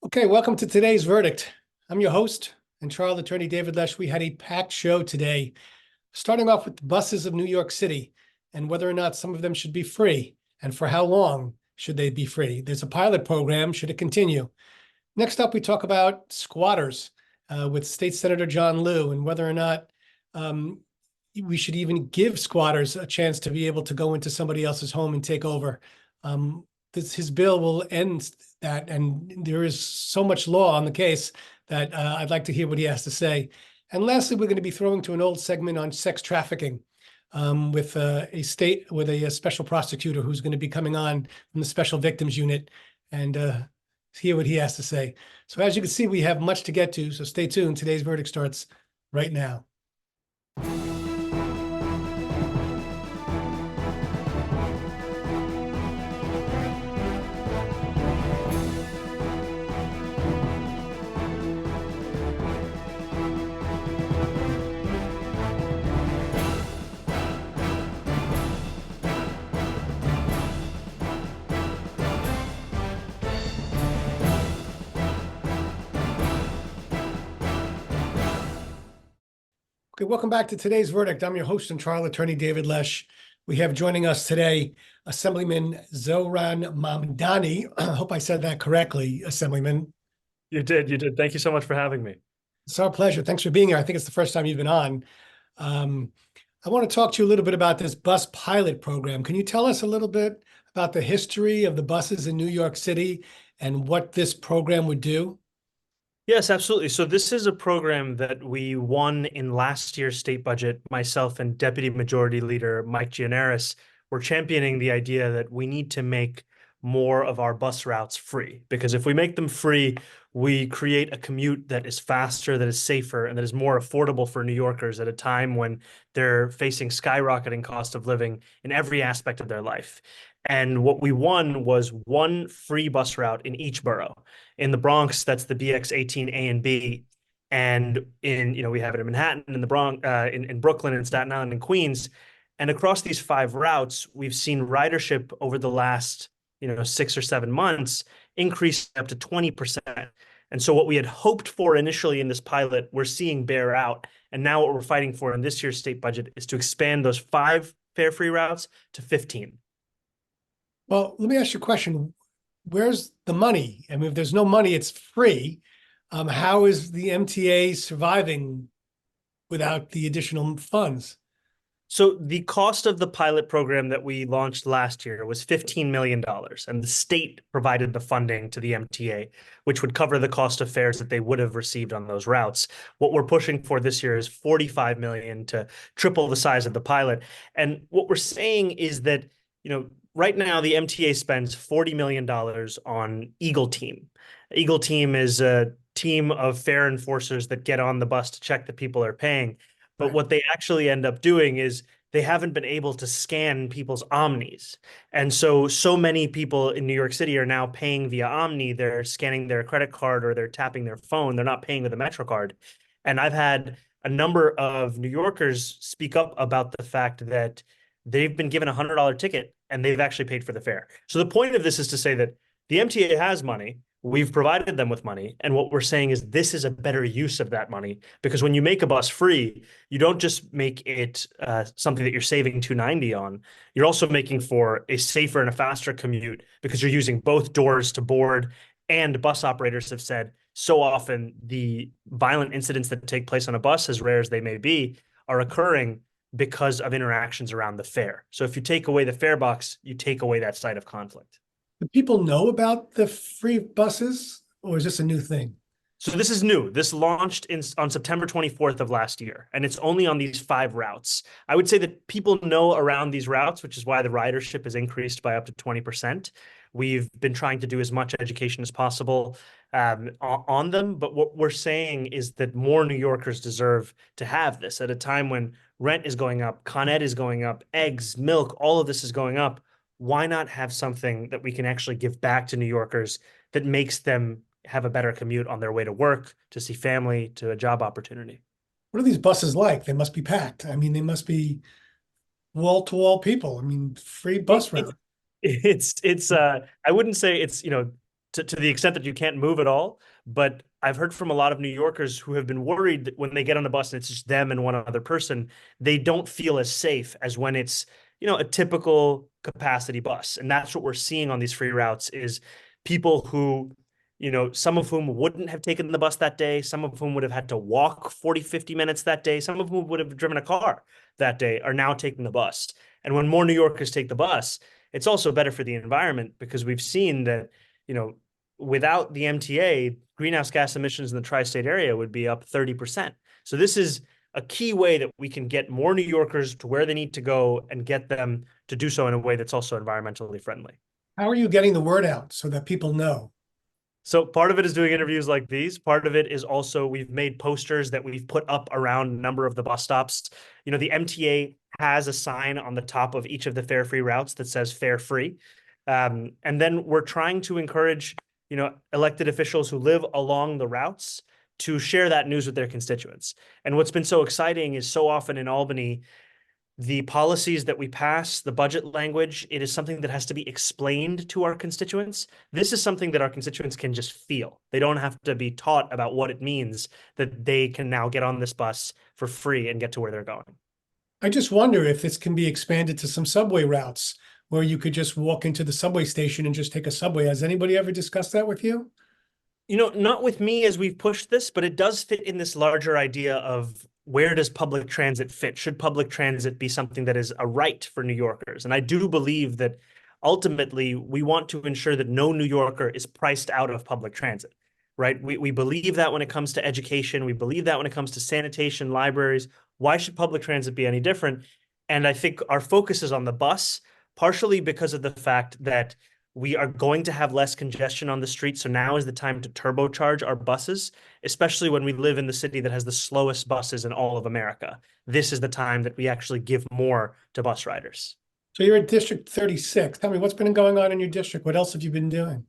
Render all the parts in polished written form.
Okay, welcome to today's verdict. I'm your host and trial attorney David Lesh. We had a packed show today, starting off with the buses of New York City and whether or not some of them should be free and for how long should they be free. There's a pilot program. Should it continue? Next up, we talk about squatters with State Senator John Liu and whether or not we should even give squatters a chance to be able to go into somebody else's home and take over. His bill will end that, and there is so much law on the case that I'd like to hear what he has to say. And lastly, we're going to be throwing to an old segment on sex trafficking with a special prosecutor who's going to be coming on from the Special Victims Unit and hear what he has to say. So as you can see, we have much to get to, so stay tuned. Today's verdict starts right now. Okay, welcome back to today's verdict. I'm your host and trial attorney, David Lesh. We have joining us today, Assemblyman Zohran Mamdani. I hope I said that correctly, Assemblyman. You did. Thank you so much for having me. It's our pleasure. Thanks for being here. I think it's the first time you've been on. I want to talk to you a little bit about this bus pilot program. Can you tell us a little bit about the history of the buses in New York City and what this program would do? Yes, absolutely. So this is a program that we won in last year's state budget. Myself and Deputy Majority Leader Mike Gianaris were championing the idea that we need to make more of our bus routes free, because if we make them free, we create a commute that is faster, that is safer, and that is more affordable for New Yorkers at a time when they're facing skyrocketing cost of living in every aspect of their life. And what we won was one free bus route in each borough. In the Bronx, that's the BX18 A and B. And we have it in Manhattan, in the Bronx, in Brooklyn, in Staten Island, and Queens. And across these 5 routes, we've seen ridership over the last, 6 or 7 months increase up to 20%. And so what we had hoped for initially in this pilot, we're seeing bear out. And now what we're fighting for in this year's state budget is to expand those 5 fare-free routes to 15. Well, let me ask you a question. Where's the money? I mean, if there's no money, it's free. How is the MTA surviving without the additional funds? So the cost of the pilot program that we launched last year was $15 million, and the state provided the funding to the MTA, which would cover the cost of fares that they would have received on those routes. What we're pushing for this year is $45 million to triple the size of the pilot. And what we're saying is that, right now, the MTA spends $40 million on Eagle Team. Eagle Team is a team of fare enforcers that get on the bus to check that people are paying. But Right. what they actually end up doing is they haven't been able to scan people's Omnis. And so many people in New York City are now paying via Omni. They're scanning their credit card or they're tapping their phone. They're not paying with a MetroCard. And I've had a number of New Yorkers speak up about the fact that they've been given a $100 ticket and they've actually paid for the fare. So the point of this is to say that the MTA has money. We've provided them with money. And what we're saying is this is a better use of that money, because when you make a bus free, you don't just make it something that you're saving $290 on. You're also making for a safer and a faster commute because you're using both doors to board. And bus operators have said so often the violent incidents that take place on a bus, as rare as they may be, are occurring because of interactions around the fare. So if you take away the fare box, you take away that site of conflict. Do people know about the free buses, or is this a new thing? So this is new. This launched on September 24th of last year, and it's only on these 5 routes. I would say that people know around these routes, which is why the ridership has increased by up to 20%. We've been trying to do as much education as possible on them, but what we're saying is that more New Yorkers deserve to have this at a time when rent is going up, Con Ed is going up, eggs, milk, all of this is going up. Why not have something that we can actually give back to New Yorkers that makes them have a better commute on their way to work, to see family, to a job opportunity? What are these buses like? They must be packed. I mean, they must be wall-to-wall people. I mean, free bus route. It's I wouldn't say it's to the extent that you can't move at all. But I've heard from a lot of New Yorkers who have been worried that when they get on the bus and it's just them and one other person, they don't feel as safe as when it's, a typical capacity bus. And that's what we're seeing on these free routes is people who, some of whom wouldn't have taken the bus that day, some of whom would have had to walk 40, 50 minutes that day, some of whom would have driven a car that day are now taking the bus. And when more New Yorkers take the bus, it's also better for the environment because we've seen that, without the MTA, greenhouse gas emissions in the tri-state area would be up 30%. So this is a key way that we can get more New Yorkers to where they need to go and get them to do so in a way that's also environmentally friendly. How are you getting the word out so that people know? So part of it is doing interviews like these. Part of it is also we've made posters that we've put up around a number of the bus stops. The MTA has a sign on the top of each of the fare-free routes that says fare free. And then we're trying to encourage, elected officials who live along the routes to share that news with their constituents. And what's been so exciting is so often in Albany, the policies that we pass, the budget language, it is something that has to be explained to our constituents. This is something that our constituents can just feel. They don't have to be taught about what it means that they can now get on this bus for free and get to where they're going. I just wonder if this can be expanded to some subway routes where you could just walk into the subway station and just take a subway. Has anybody ever discussed that with you? Not with me as we've pushed this, but it does fit in this larger idea of where does public transit fit? Should public transit be something that is a right for New Yorkers? And I do believe that ultimately we want to ensure that no New Yorker is priced out of public transit, right? We believe that when it comes to education, we believe that when it comes to sanitation, libraries. Why should public transit be any different? And I think our focus is on the bus, partially because of the fact that we are going to have less congestion on the street. So now is the time to turbocharge our buses, especially when we live in the city that has the slowest buses in all of America. This is the time that we actually give more to bus riders. So you're at District 36. Tell me, what's been going on in your district? What else have you been doing?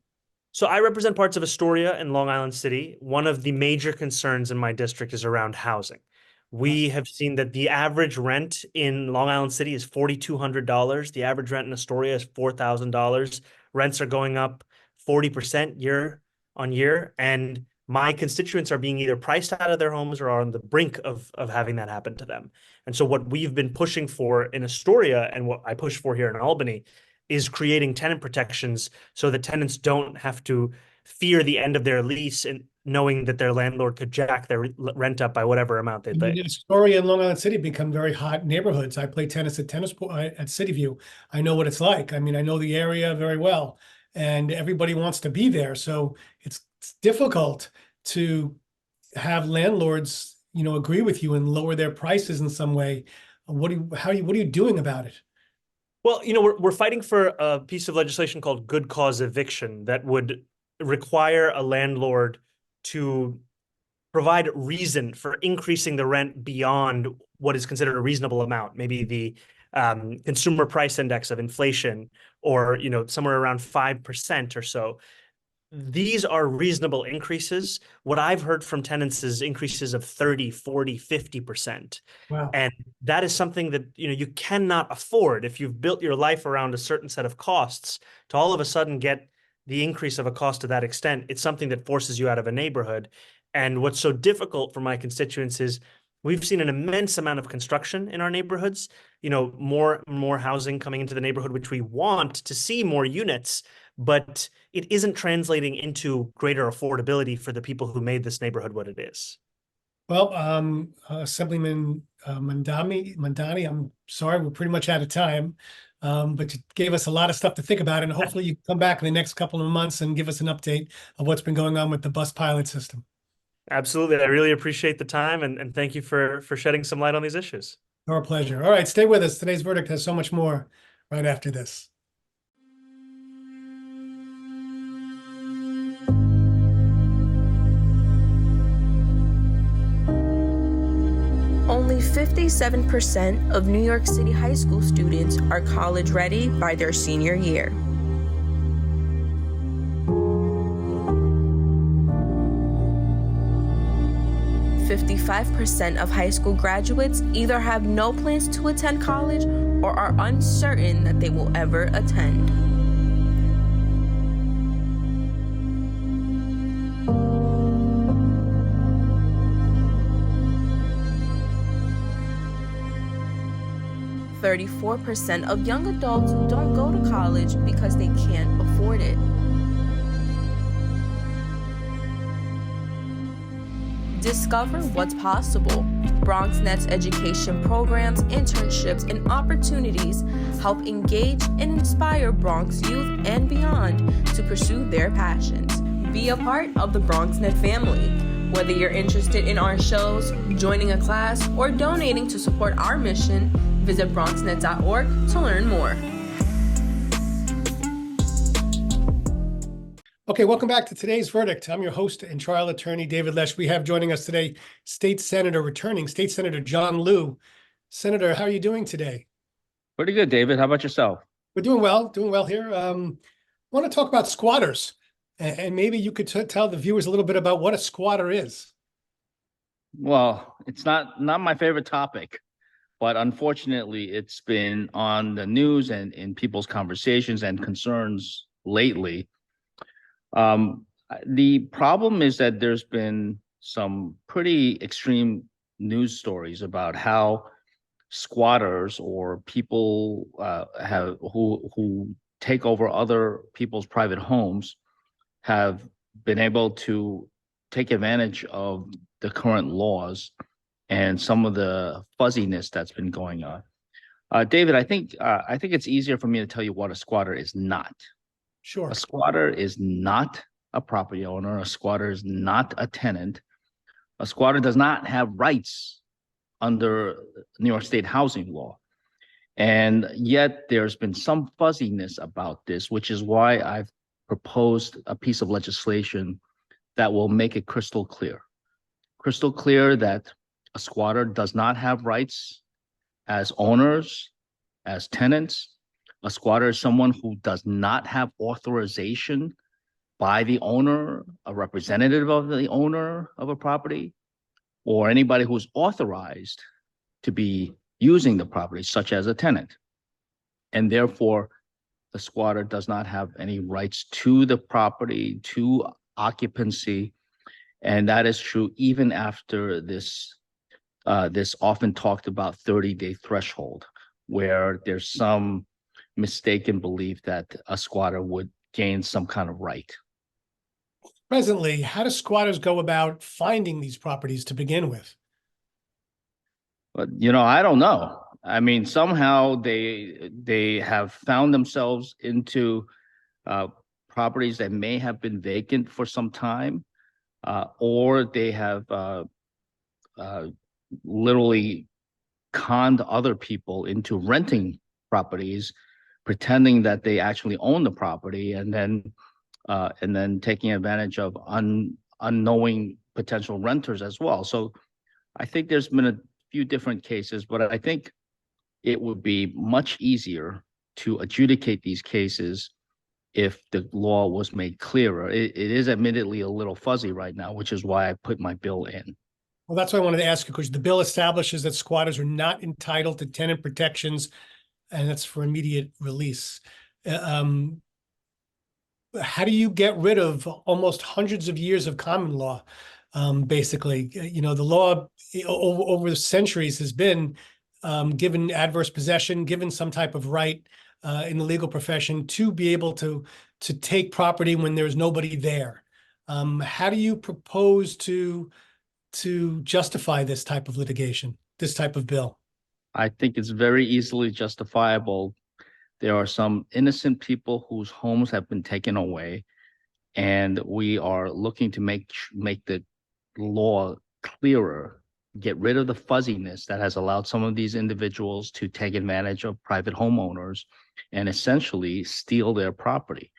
So I represent parts of Astoria and Long Island City. One of the major concerns in my district is around housing. We have seen that the average rent in Long Island City is $4,200. The average rent in Astoria is $4,000. Rents are going up 40% year on year. And my constituents are being either priced out of their homes or are on the brink of having that happen to them. And so what we've been pushing for in Astoria and what I push for here in Albany is creating tenant protections so that tenants don't have to fear the end of their lease and knowing that their landlord could jack their rent up by whatever amount they think. Astoria and Long Island City become very hot neighborhoods. I play tennis at City View. I know what it's like. I mean, I know the area very well, and everybody wants to be there. So it's difficult to have landlords, agree with you and lower their prices in some way. What are you doing about it? Well, we're fighting for a piece of legislation called good cause eviction that would require a landlord to provide reason for increasing the rent beyond what is considered a reasonable amount, maybe the consumer price index of inflation, or somewhere around 5% or so. These are reasonable increases. What I've heard from tenants is increases of 30, 40, 50%. Wow. And that is something that you cannot afford if you've built your life around a certain set of costs to all of a sudden get the increase of a cost to that extent. It's something that forces you out of a neighborhood. And what's so difficult for my constituents is we've seen an immense amount of construction in our neighborhoods, more housing coming into the neighborhood, which we want to see more units, but it isn't translating into greater affordability for the people who made this neighborhood what it is. Well, Assemblyman Mamdani, I'm sorry, we're pretty much out of time. But you gave us a lot of stuff to think about, and hopefully you come back in the next couple of months and give us an update of what's been going on with the bus pilot system. Absolutely. I really appreciate the time, and thank you for shedding some light on these issues. Our pleasure. All right, stay with us. Today's Verdict has so much more right after this. Only 57% of New York City high school students are college ready by their senior year. "55% of high school graduates either have no plans to attend college or are uncertain that they will ever attend." 34% of young adults don't go to college because they can't afford it. Discover what's possible. BronxNet's education programs, internships, and opportunities help engage and inspire Bronx youth and beyond to pursue their passions. Be a part of the BronxNet family. Whether you're interested in our shows, joining a class, or donating to support our mission, visit bronxnet.org to learn more. Okay, welcome back to today's verdict. I'm your host and trial attorney, David Lesh. We have joining us today, returning State Senator John Liu. Senator, how are you doing today? Pretty good, David. How about yourself? We're doing well here. I want to talk about squatters, and maybe you could tell the viewers a little bit about what a squatter is. Well, it's not my favorite topic, but unfortunately, it's been on the news and in people's conversations and concerns lately. The problem is that there's been some pretty extreme news stories about how squatters or people who take over other people's private homes have been able to take advantage of the current laws and some of the fuzziness that's been going on. David, I think it's easier for me to tell you what a squatter is not. Sure. A squatter is not a property owner. A squatter is not a tenant. A squatter does not have rights under New York State housing law. And yet there's been some fuzziness about this, which is why I've proposed a piece of legislation that will make it crystal clear that a squatter does not have rights as owners, as tenants. A squatter is someone who does not have authorization by the owner, a representative of the owner of a property, or anybody who's authorized to be using the property, such as a tenant. And therefore, the squatter does not have any rights to the property, to occupancy. And that is true even after this often talked about 30-day threshold, where there's some mistaken belief that a squatter would gain some kind of right. Presently, how do squatters go about finding these properties to begin with? But I don't know. I mean, somehow they have found themselves into properties that may have been vacant for some time, or they have literally conned other people into renting properties, pretending that they actually own the property, and then taking advantage of unknowing potential renters as well. So I think there's been a few different cases, but I think it would be much easier to adjudicate these cases if the law was made clearer. It is admittedly a little fuzzy right now, which is why I put my bill in. Well, that's why I wanted to ask you, because the bill establishes that squatters are not entitled to tenant protections, and that's for immediate release. How do you get rid of almost hundreds of years of common law? Basically, the law over the centuries has been given adverse possession, given some type of right in the legal profession to be able to take property when there's nobody there. How do you propose to justify this type of litigation, this type of bill? I think it's very easily justifiable. There are some innocent people whose homes have been taken away, and we are looking to make the law clearer, get rid of the fuzziness that has allowed some of these individuals to take advantage of private homeowners and essentially steal their property.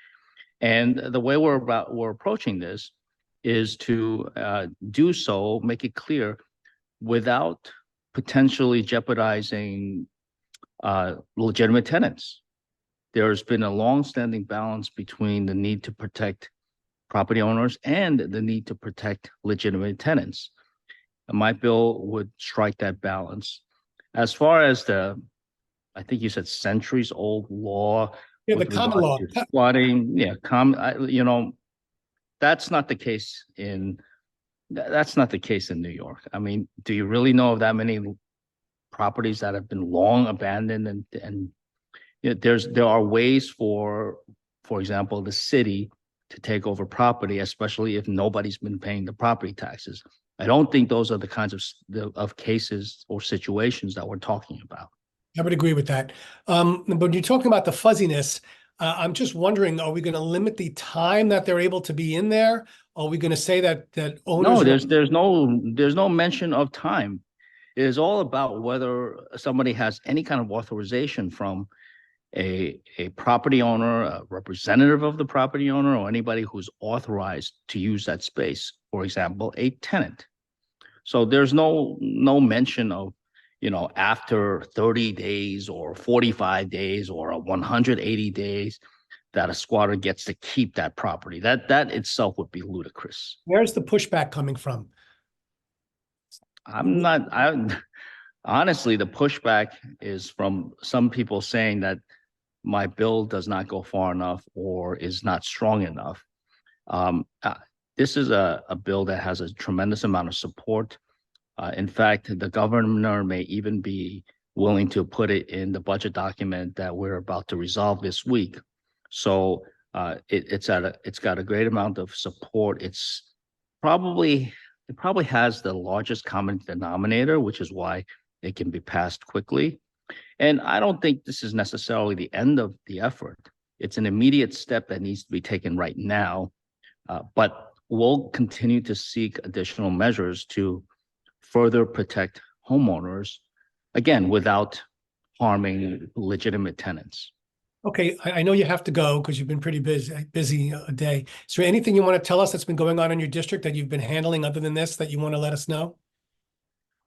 And the way we're approaching this is to do so, make it clear, without potentially jeopardizing legitimate tenants. There's been a long-standing balance between the need to protect property owners and the need to protect legitimate tenants. And my bill would strike that balance. As far as I think you said centuries-old law. Yeah, the common law. Squatting, yeah, that's not the case in New York. I mean, do you really know of that many properties that have been long abandoned, and you know, there are ways for example, the city to take over property, especially if nobody's been paying the property taxes. I don't think those are the kinds of cases or situations that we're talking about. I would agree with that. But you're talking about the fuzziness. I'm just wondering, are we going to limit the time that they're able to be in there? Are we going to say that owners? No, there's no mention of time. It is all about whether somebody has any kind of authorization from a property owner, a representative of the property owner, or anybody who's authorized to use that space. For example, a tenant. So there's no mention of, you know, after 30 days or 45 days or 180 days that a squatter gets to keep that property. That itself would be ludicrous. Where's the pushback coming from? Honestly, the pushback is from some people saying that my bill does not go far enough or is not strong enough. This is a bill that has a tremendous amount of support. In fact, the governor may even be willing to put it in the budget document that we're about to resolve this week. So it's got a great amount of support. It probably has the largest common denominator, which is why it can be passed quickly. And I don't think this is necessarily the end of the effort. It's an immediate step that needs to be taken right now, but we'll continue to seek additional measures to further protect homeowners, again, without harming legitimate tenants. Okay, I know you have to go because you've been pretty busy a day. Is there anything you want to tell us that's been going on in your district that you've been handling other than this that you want to let us know?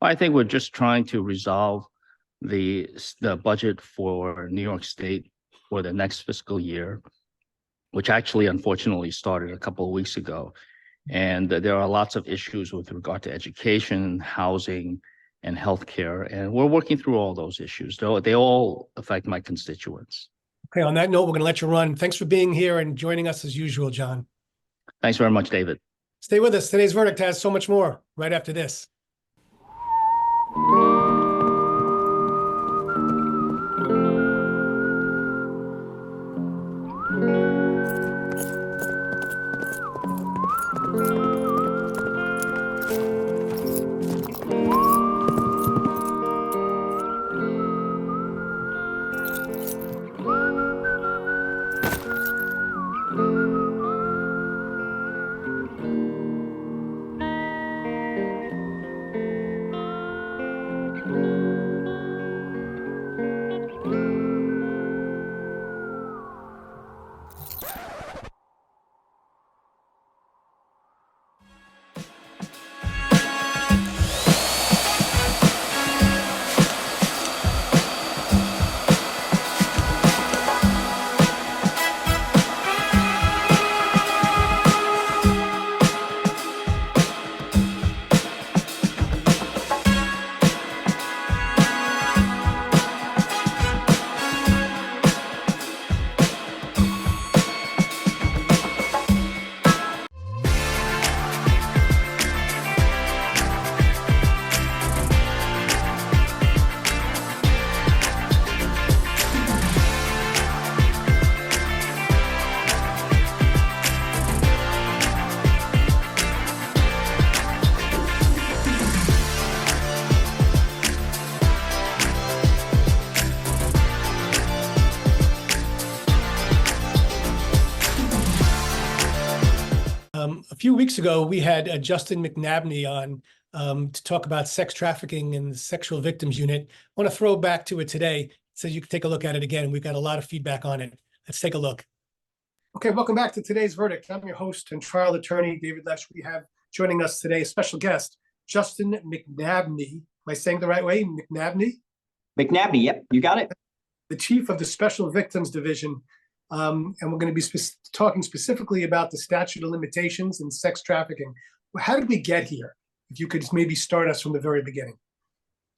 I think we're just trying to resolve the budget for New York State for the next fiscal year, which actually unfortunately started a couple of weeks ago. And there are lots of issues with regard to education, housing, and healthcare. And we're working through all those issues. They all affect my constituents. Okay, on that note, we're going to let you run. Thanks for being here and joining us as usual, John. Thanks very much, David. Stay with us. Today's Verdict has so much more right after this. A few weeks ago, we had Justin McNabney on to talk about sex trafficking and the Sexual Victims Unit. I want to throw back to it today so you can take a look at it again. We've got a lot of feedback on it. Let's take a look. Okay, welcome back to Today's Verdict. I'm your host and trial attorney, David Lesh. We have joining us today a special guest, Justin McNabney. Am I saying the right way? McNabney? McNabney, yep, you got it. The chief of the Special Victims Division. And we're going to be talking specifically about the statute of limitations and sex trafficking. How did we get here? If you could maybe start us from the very beginning.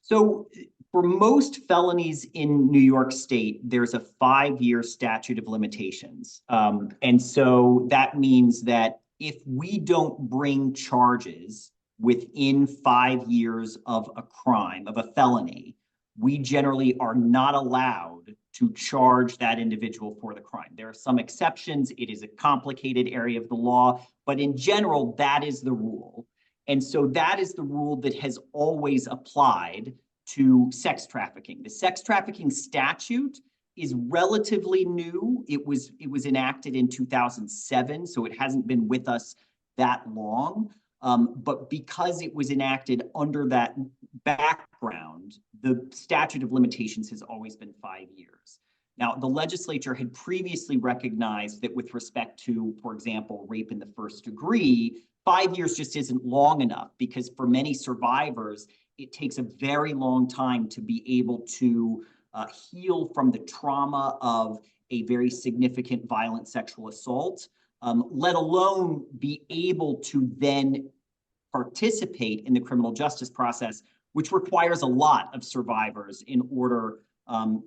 So for most felonies in New York State, there's a 5-year statute of limitations. And so that means that if we don't bring charges within 5 years of a crime, of a felony, we generally are not allowed to charge that individual for the crime. There are some exceptions. It is a complicated area of the law, but in general, that is the rule. And so that is the rule that has always applied to sex trafficking. The sex trafficking statute is relatively new. It was enacted in 2007, so it hasn't been with us that long. But because it was enacted under that background, the statute of limitations has always been 5 years. Now, the legislature had previously recognized that with respect to, for example, rape in the first degree, 5 years just isn't long enough, because for many survivors, it takes a very long time to be able to heal from the trauma of a very significant violent sexual assault, let alone be able to then participate in the criminal justice process, which requires a lot of survivors in order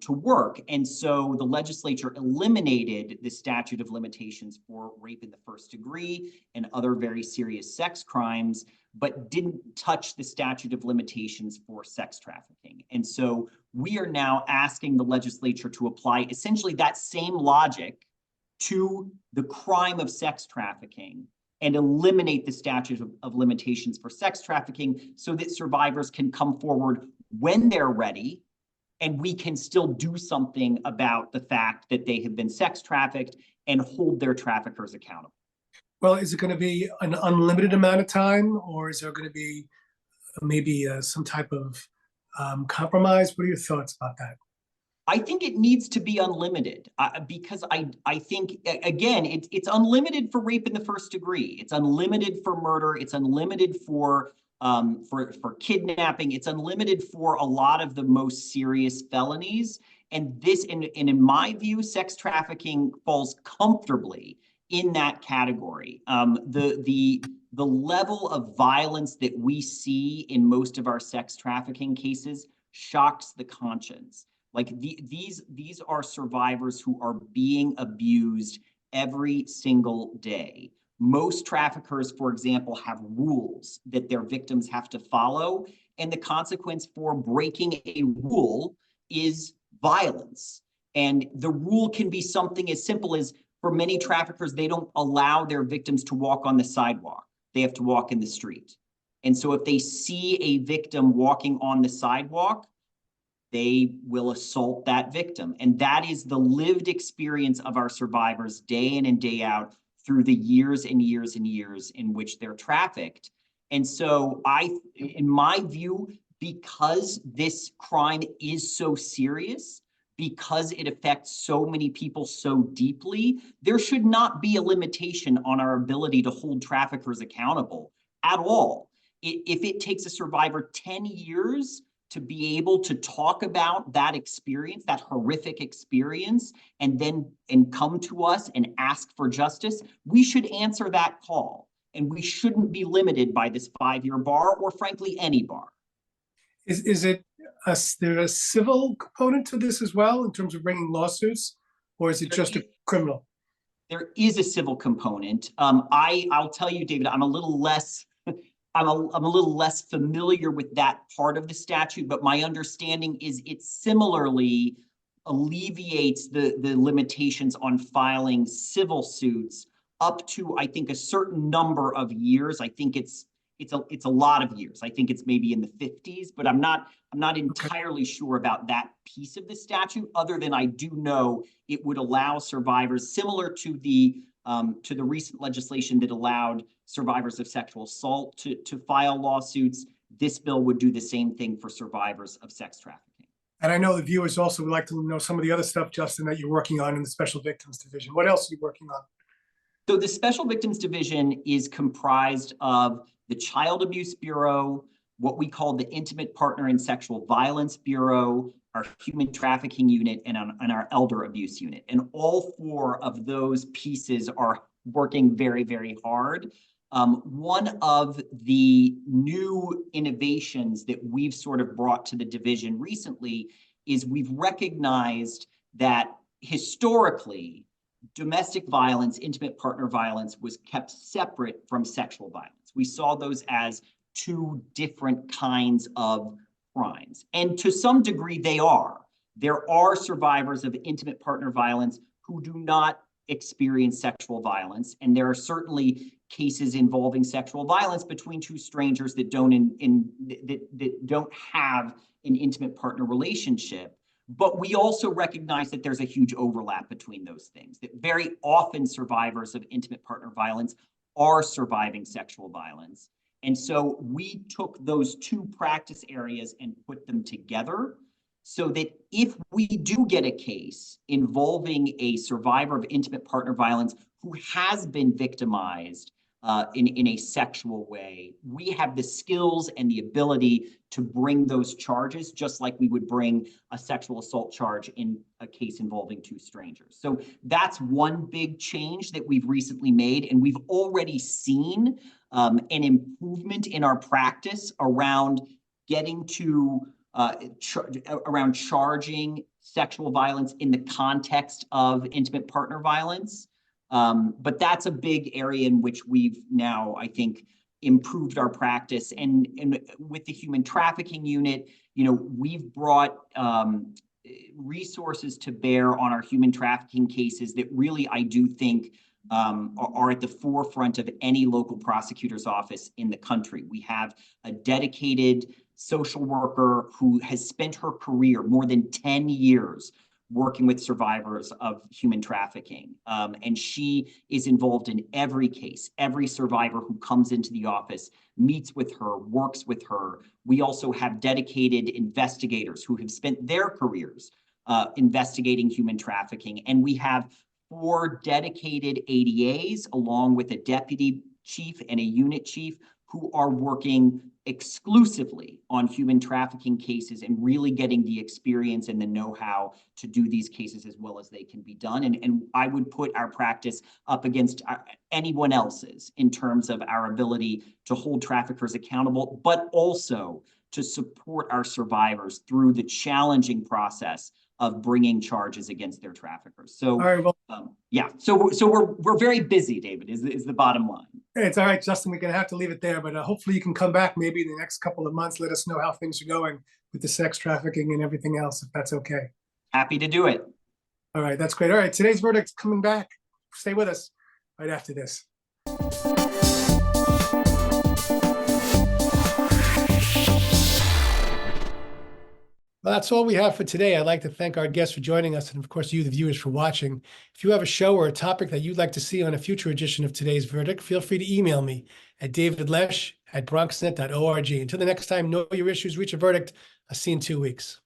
to work. And so the legislature eliminated the statute of limitations for rape in the first degree and other very serious sex crimes, but didn't touch the statute of limitations for sex trafficking. And so we are now asking the legislature to apply essentially that same logic to the crime of sex trafficking and eliminate the statute of limitations for sex trafficking so that survivors can come forward when they're ready, and we can still do something about the fact that they have been sex trafficked and hold their traffickers accountable. Well, is it going to be an unlimited amount of time, or is there going to be maybe some type of compromise? What are your thoughts about that? I think it needs to be unlimited because I think, again, it's unlimited for rape in the first degree. It's unlimited for murder. It's unlimited for kidnapping. It's unlimited for a lot of the most serious felonies. And this, and in my view, sex trafficking falls comfortably in that category. The level of violence that we see in most of our sex trafficking cases shocks the conscience. Like these are survivors who are being abused every single day. Most traffickers, for example, have rules that their victims have to follow, and the consequence for breaking a rule is violence. And the rule can be something as simple as, for many traffickers, they don't allow their victims to walk on the sidewalk. They have to walk in the street. And so if they see a victim walking on the sidewalk, they will assault that victim. And that is the lived experience of our survivors day in and day out through the years and years and years in which they're trafficked. And so in my view, because this crime is so serious, because it affects so many people so deeply, there should not be a limitation on our ability to hold traffickers accountable at all. If it takes a survivor 10 years to be able to talk about that experience, that horrific experience, and come to us and ask for justice, we should answer that call. And we shouldn't be limited by this 5-year bar, or frankly, any bar. Is there a civil component to this as well in terms of bringing lawsuits, or is it just a criminal? There is a civil component. I'll tell you, David, I'm a little less familiar with that part of the statute, but my understanding is it similarly alleviates the limitations on filing civil suits up to, I think, a certain number of years. I think it's a lot of years. I think it's maybe in the 50s, but I'm not entirely sure about that piece of the statute, other than I do know it would allow survivors, similar to the recent legislation that allowed survivors of sexual assault to file lawsuits. This bill would do the same thing for survivors of sex trafficking. And I know the viewers also would like to know some of the other stuff, Justin, that you're working on in the Special Victims Division. What else are you working on? So the Special Victims Division is comprised of the Child Abuse Bureau, what we call the Intimate Partner and Sexual Violence Bureau, our Human Trafficking Unit, and our Elder Abuse Unit. And all 4 of those pieces are working very, very hard. One of the new innovations that we've sort of brought to the division recently is we've recognized that historically, domestic violence, intimate partner violence was kept separate from sexual violence. We saw those as 2 different kinds of crimes. And to some degree, they are. There are survivors of intimate partner violence who do not experience sexual violence. And there are certainly cases involving sexual violence between two strangers that don't have an intimate partner relationship. But we also recognize that there's a huge overlap between those things, that very often survivors of intimate partner violence are surviving sexual violence. And so we took those two practice areas and put them together so that if we do get a case involving a survivor of intimate partner violence who has been victimized in a sexual way, we have the skills and the ability to bring those charges just like we would bring a sexual assault charge in a case involving two strangers. So that's one big change that we've recently made, and we've already seen an improvement in our practice around getting to around charging sexual violence in the context of intimate partner violence. But that's a big area in which we've now, I think, improved our practice. And with the human trafficking unit, we've brought resources to bear on our human trafficking cases that really, I do think, are at the forefront of any local prosecutor's office in the country. We have a dedicated social worker who has spent her career, more than 10 years, working with survivors of human trafficking. And she is involved in every case. Every survivor who comes into the office meets with her, works with her. We also have dedicated investigators who have spent their careers investigating human trafficking. And we have 4 dedicated ADAs, along with a deputy chief and a unit chief, who are working exclusively on human trafficking cases and really getting the experience and the know-how to do these cases as well as they can be done. And I would put our practice up against anyone else's in terms of our ability to hold traffickers accountable, but also to support our survivors through the challenging process of bringing charges against their traffickers. So, all right, well, yeah, so we're very busy, David, is the bottom line. It's all right, Justin, we're gonna have to leave it there, but hopefully you can come back maybe in the next couple of months, let us know how things are going with the sex trafficking and everything else, if that's okay. Happy to do it. All right, that's great. All right, today's verdict's coming back. Stay with us right after this. Well, that's all we have for today. I'd like to thank our guests for joining us, and of course, you, the viewers, for watching. If you have a show or a topic that you'd like to see on a future edition of Today's Verdict, feel free to email me at davidlesh@bronxnet.org. Until the next time, know your issues, reach a verdict. I'll see you in 2 weeks.